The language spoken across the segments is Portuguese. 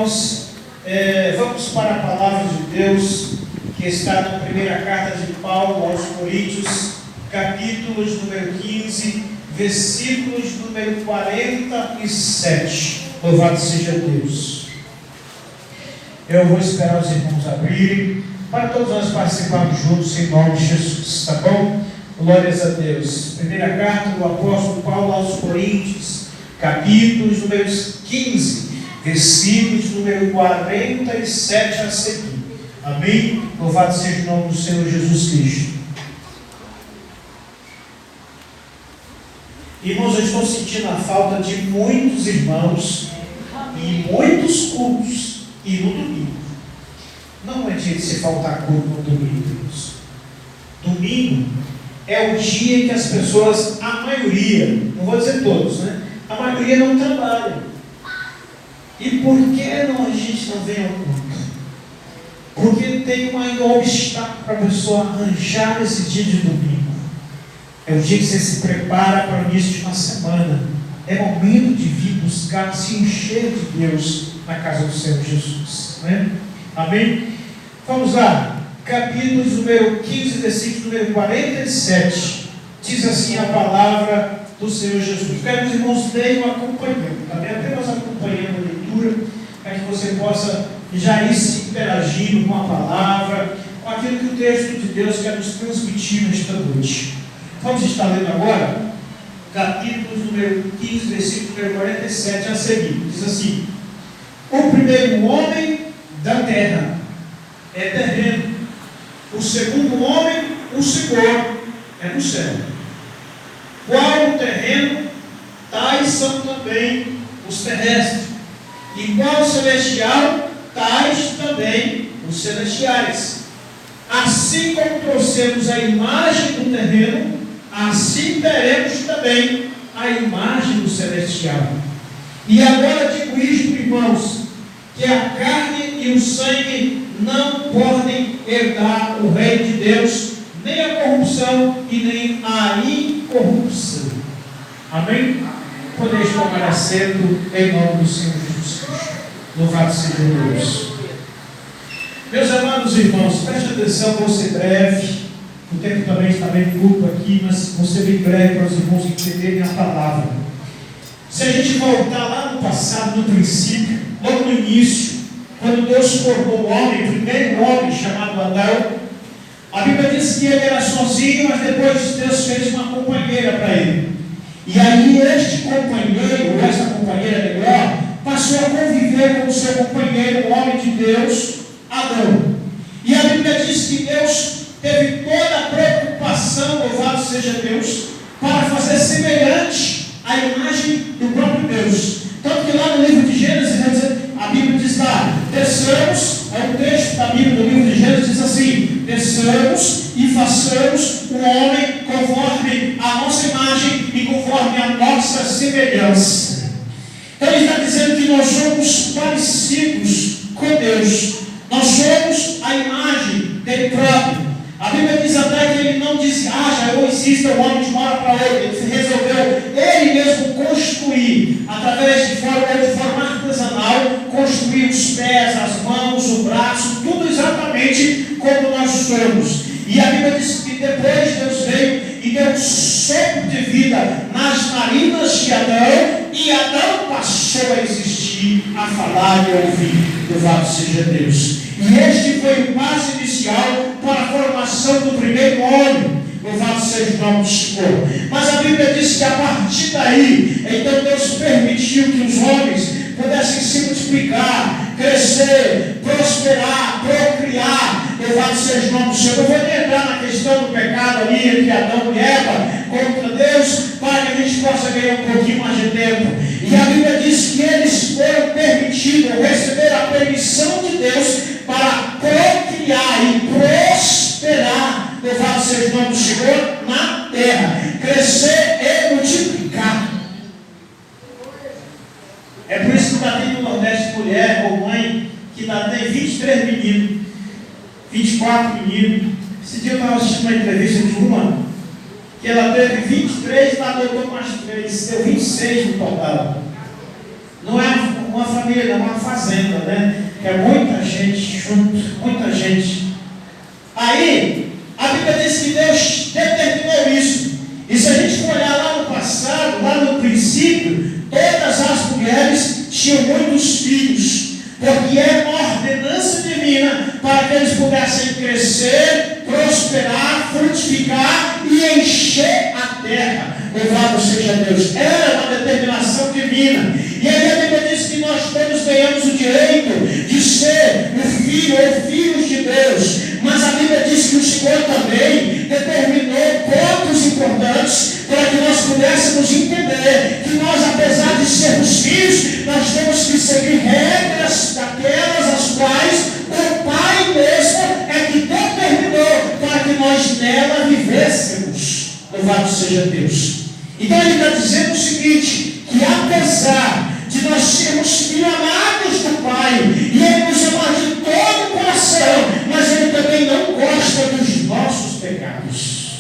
irmãos, vamos para a palavra de Deus, que está na primeira carta de Paulo aos Coríntios, capítulos número 15, versículos número 47. Louvado seja Deus. Eu vou esperar os irmãos abrirem, para todos nós participarmos juntos em nome de Jesus, tá bom? Glórias a Deus. Primeira carta do apóstolo Paulo aos Coríntios, capítulos números 15, versículos número 47 a seguir. Amém? Louvado seja o nome do Senhor Jesus Cristo. Irmãos, eu estou sentindo a falta de muitos irmãos e muitos cultos e no domingo. Não é dia de se faltar culto no domingo, irmãos. Domingo é o dia que as pessoas, a maioria, não vou dizer todos, né? A maioria não trabalha. E por que a gente não vem ao culto? Porque tem um obstáculo para a pessoa arranjar esse dia de domingo. É o dia que você se prepara para o início de uma semana. É momento de vir buscar, se encher de Deus na casa do Senhor Jesus, né? Amém? Vamos lá. Capítulo número 15, versículo número 47. Diz assim a palavra do Senhor Jesus. Quero que os irmãos leiam acompanhando, tá bem? Apenas acompanhando a leitura, para que você possa já ir se interagindo com a palavra, com aquilo que o texto de Deus quer nos transmitir nesta noite. Vamos estar lendo agora, capítulo número 15, versículo número 47 a seguir. Diz assim: o primeiro homem da terra é terreno, o segundo homem, o Senhor, é do céu. Qual o terreno, tais são também os terrestres. E qual o celestial, tais também os celestiais. Assim como trouxemos a imagem do terreno, assim teremos também a imagem do celestial. E agora digo isto, irmãos, que a carne e o sangue não podem herdar o reino de Deus, nem a corrupção e nem a incorrupção. Amém? Podeis tomar assento em nome do Senhor Jesus Cristo. Louvado seja Deus. Meus amados irmãos, preste atenção, vou ser breve. O tempo também está bem curto aqui, mas vou ser bem breve para os irmãos entenderem a palavra. Se a gente voltar lá no passado, no princípio, logo no início, quando Deus formou o homem, o primeiro homem chamado Adão, a Bíblia diz que ele era sozinho, mas depois Deus fez uma companheira para ele. E aí este companheiro, ou essa companheira melhor, passou a conviver com o seu companheiro, o homem de Deus, Adão. E a Bíblia diz que Deus teve toda a preocupação, louvado seja Deus, para fazer semelhante à imagem do próprio Deus. Tanto que lá no livro de Gênesis, a Bíblia diz lá, desçamos, é um texto da Bíblia do livro de Gênesis, diz assim: desçamos e façamos o homem conforme a nossa imagem e conforme a nossa semelhança. Então ele está dizendo que nós somos parecidos com Deus. Nós somos a imagem dele próprio. A Bíblia diz até que ele não disse, já ou exista um homem de uma hora para outra. Ele resolveu ele mesmo construir, através de forma artesanal, construir os pés, as mãos, o braço, tudo exatamente como nós somos. E a Bíblia diz que depois Deus veio e deu um sopro de vida nas narinas de Adão, e Adão passou a existir, a falar e a ouvir. Louvado seja Deus. E este foi o passo inicial para a formação do primeiro homem. Louvado seja o nome do Senhor. Mas a Bíblia diz que a partir daí, então Deus permitiu que os homens pudessem se multiplicar, crescer, prosperar, procriar. Louvado seja o nome do Senhor. Eu vou nem entrar na questão do pecado ali entre Adão e Eva contra Deus, para que a gente possa ganhar um pouquinho mais de tempo. E a Bíblia diz que eles foram permitidos receber a permissão de Deus para procriar e prosperar, louvado seja o nome do Senhor, na terra, crescer e multiplicar. É por isso que está tendo no Nordeste mulher ou mãe que tem 23 meninos, 24 meninos. Esse dia eu estava assistindo uma entrevista de uma que ela teve 23 e adotou mais 3, deu 26 no total. Não é uma família, uma fazenda, né? Que é muita gente junto, muita gente. Aí, a Bíblia diz que Deus determinou isso. E se a gente for olhar lá no passado, lá no princípio, todas as mulheres tinham muitos filhos, porque é uma ordenança divina para que eles pudessem crescer, prosperar, frutificar e encher a terra. Louvado seja Deus. Era uma determinação divina. E aí a Bíblia diz que nós todos ganhamos o direito de ser o filho ou filhos de Deus. Mas a Bíblia diz que o Senhor também determinou pontos importantes para que nós pudéssemos entender que nós, apesar de sermos filhos, nós temos que seguir regras daquelas as quais o Pai mesmo é que determinou para que nós nela vivêssemos. Louvado seja Deus. Então ele está dizendo o seguinte, que apesar de nós sermos filhos amados do Pai, e Ele nos ama de todo o coração, mas Ele também não gosta dos nossos pecados.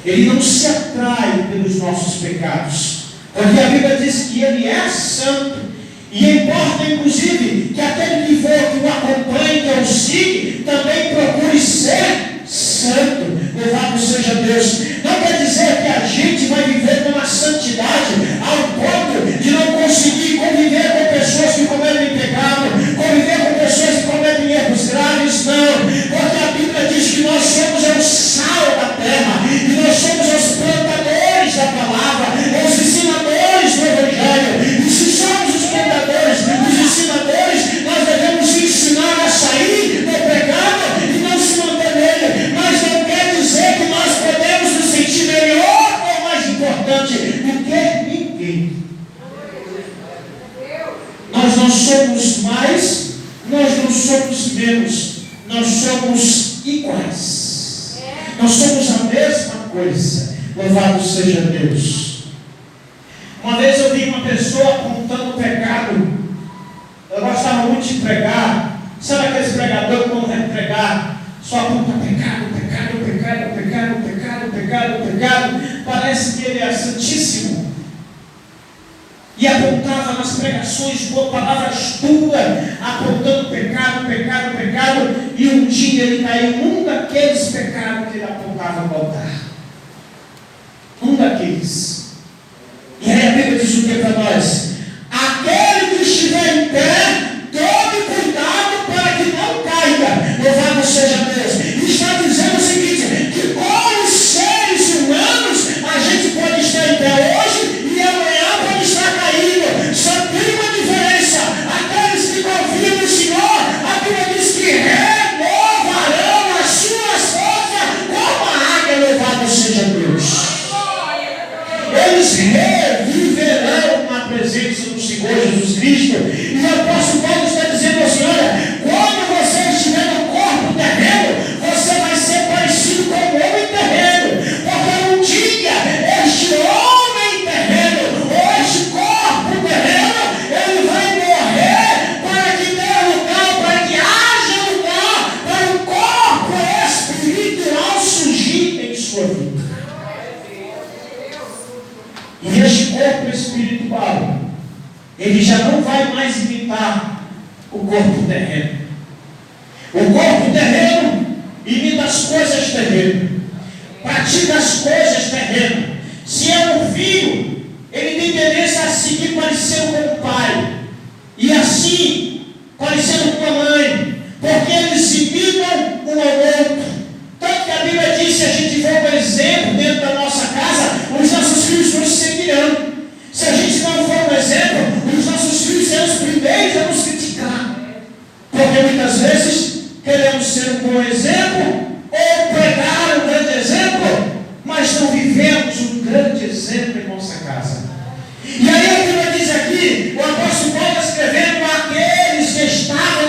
Ele não se atrai pelos nossos pecados, porque a Bíblia diz que Ele é santo, e importa inclusive que aquele que for que o acompanhe, que o siga, também procure ser santo. Louvado seja Deus. Não quer dizer que a gente vai viver numa santidade ao ponto de não conseguir conviver com pessoas que cometem pecado, conviver com pessoas que cometem erros graves, não, porque a Bíblia diz que nós somos o sal da terra, e nós somos os plantadores da palavra, os ensinadores do Evangelho. E se somos os plantadores, os ensinadores, nós devemos ensinar a sair do pecado e não se manter nele. Mas não quer dizer que nós podemos nos sentir melhor ou mais importante do que ninguém. Nós não somos mais, nós não somos menos, nós somos iguais. Nós somos a mesma coisa. Louvado seja Deus. Uma vez eu vi uma pessoa apontando o pecado. Eu gostava muito de pregar. Sabe aqueles pregadores quando vai pregar? Só aponta pecado, pecado, pecado, pecado, pecado, pecado, pecado. Parece que ele é santíssimo. E apontava nas pregações com palavras duras, apontando pecado, pecado, pecado. E um dia ele caiu num daqueles pecados que ele apontava no altar. Um daqueles. E aí a Bíblia diz o que para nós? Aquele que estiver em pé, tome cuidado para que não caia. Louvado seja Deus. E está dizendo o seguinte, que como seres humanos, a gente pode estar em pé hoje e amanhã pode estar caído. Só tem uma diferença. Aqueles que confiam no Senhor, a Bíblia diz que renovarão as suas forças como a águia. Louvado seja Deus. Eles reviverão na presença do Senhor Jesus Cristo. E o apóstolo Paulo está dizendo assim, olha, quando você estiver no corpo terreno, você vai ser parecido com o homem terreno, porque um dia este homem terreno, ou este corpo terreno, ele vai morrer para que dê lugar, para que haja lugar para o corpo espiritual surgir em sua vida. E este corpo espiritual, ele já não vai mais imitar o corpo terreno. O corpo terreno imita as coisas terrenas, pratica as coisas terrenas. Se é um filho, ele tem tendência a seguir parecendo com o pai, e assim, parecendo com a mãe, porque eles imitam um ao outro. Tanto que a Bíblia diz, se a gente for um exemplo dentro da nossa casa, os nossos filhos nos seguirão. Se a gente não for um exemplo, os nossos filhos serão os primeiros a nos criticar. Porque muitas vezes queremos ser um bom exemplo, ou pregar um grande exemplo, mas não vivemos um grande exemplo em nossa casa. E aí a Bíblia diz aqui, o apóstolo Paulo escrevendo aqueles que estavam